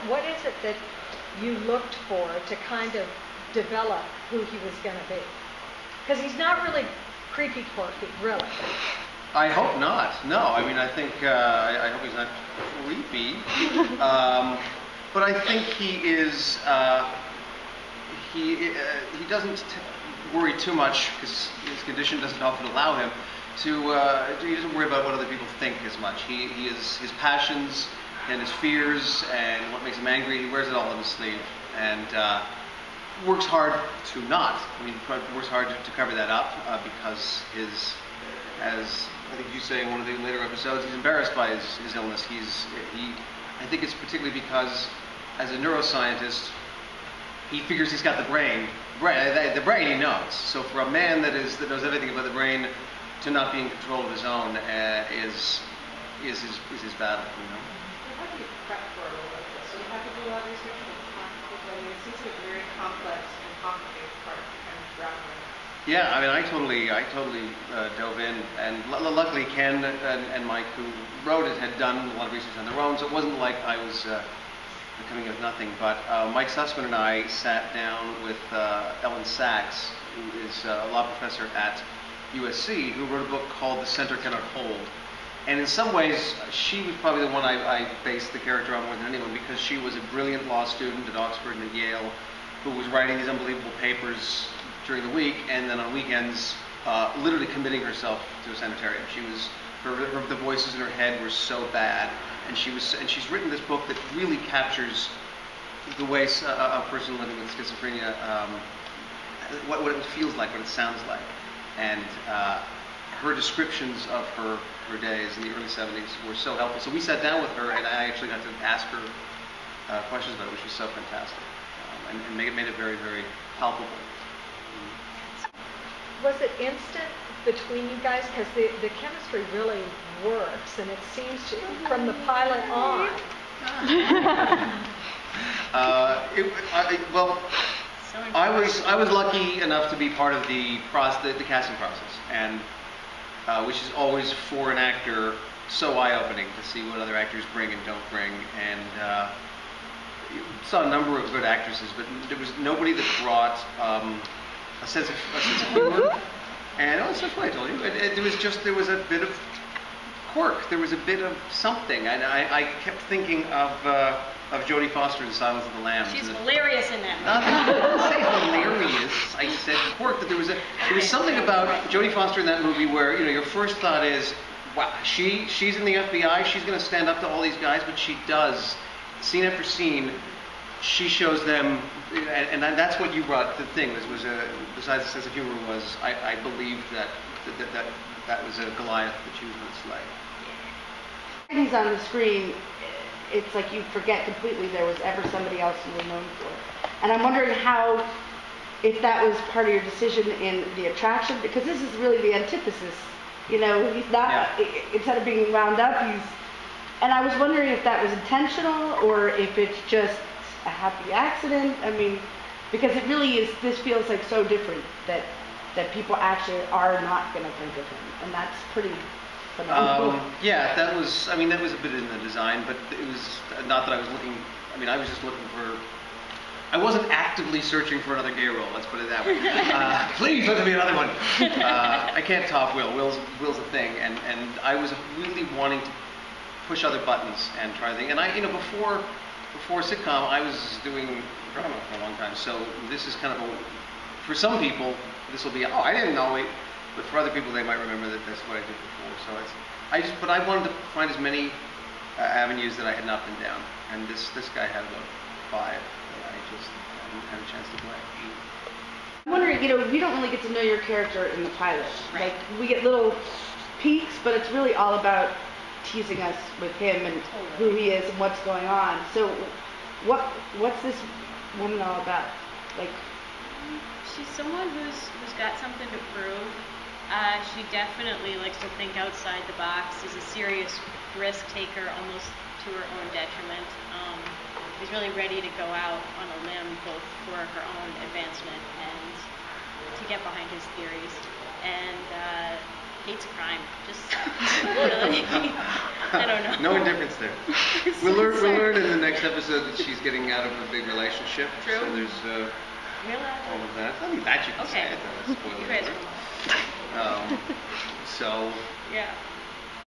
what is it that you looked for to kind of develop who he was going to be? Because he's not really creepy quirky, really. I hope not. No, I mean, I think I hope he's not creepy. But I think he is. He doesn't worry too much because his condition doesn't often allow him to. He doesn't worry about what other people think as much. He is his passions and his fears and what makes him angry. He wears it all on his sleeve and works hard to not. I mean, works hard to cover that up because as I think you say in one of the later episodes, he's embarrassed by his illness. I think it's particularly because, as a neuroscientist, he figures he's got the brain. The brain he knows. So for a man that knows everything about the brain to not be in control of his own is his battle. You know. How do you prep for a role like this? So you have to do a lot of research on the concept. I mean, it seems like a very complex and complicated part to kind of grapple with. Yeah, I mean, I totally dove in, and luckily Ken and Mike, who wrote it, had done a lot of research on their own, so it wasn't like I was coming of nothing. But Mike Sussman and I sat down with Ellen Sachs, who is a law professor at USC, who wrote a book called The Center Cannot Hold. And in some ways, she was probably the one I based the character on more than anyone, because she was a brilliant law student at Oxford and at Yale, who was writing these unbelievable papers during the week, and then on weekends, literally committing herself to a sanitarium. She was, the voices in her head were so bad, and she's written this book that really captures the way a person living with schizophrenia, what it feels like, what it sounds like, and her descriptions of her days in the early 70s were so helpful. So we sat down with her, and I actually got to ask her questions about it, which was so fantastic, and made it very, very palpable. Was it instant between you guys? Because the chemistry really works, and it seems to, from the pilot on. I was lucky enough to be part of the casting process, and which is always, for an actor, so eye-opening to see what other actors bring and don't bring. And saw a number of good actresses, but there was nobody that brought a sense of humor. And that's what I told you. There was a bit of quirk. There was a bit of something. And I kept thinking of Jodie Foster in Silence of the Lambs. She's hilarious in that movie. I didn't say hilarious. I said quirk. That there was something about Jodie Foster in that movie where, you know, your first thought is, wow, she's in the FBI. She's going to stand up to all these guys, but she does. Scene after scene, she shows them, and that's what you brought to the thing. This was besides the sense of humor, was I believed that was a Goliath that she was going to slay. When he's on the screen, it's like you forget completely there was ever somebody else you were known for. And I'm wondering if that was part of your decision in the attraction, because this is really the antithesis. You know, he's not, instead of being wound up, and I was wondering if that was intentional or if it's just a happy accident. I mean, because it really is, this feels like so different that people actually are not going to think of him, and that's pretty phenomenal. Yeah, that was a bit in the design, but it was not that I was looking, I was just looking for, I wasn't actively searching for another gay role, let's put it that way. Please let there be another one. I can't top Will. Will's a thing, and I was really wanting to push other buttons and try things. And before sitcom, I was doing drama for a long time. So this is kind of for some people, this will be, I didn't know it. But for other people, they might remember that that's what I did before. So but I wanted to find as many avenues that I had not been down. And this guy had about 5 that I just hadn't had a chance to play. I'm wondering, we don't really get to know your character in the pilot. Right. Like, we get little peeks, but it's really all about teasing us with him and who he is and what's going on. So what's this woman all about? Like, she's someone who's got something to prove. She definitely likes to think outside the box. She's a serious risk taker, almost to her own detriment. She's really ready to go out on a limb, both for her own advancement and to get behind his theories. And hates crime. Just really, I don't know. No indifference there. We'll learn in the next episode that she's getting out of a big relationship. True. So there's all of that. I mean, that you can say Okay. it. That's a spoiler You guys alert. So Yeah.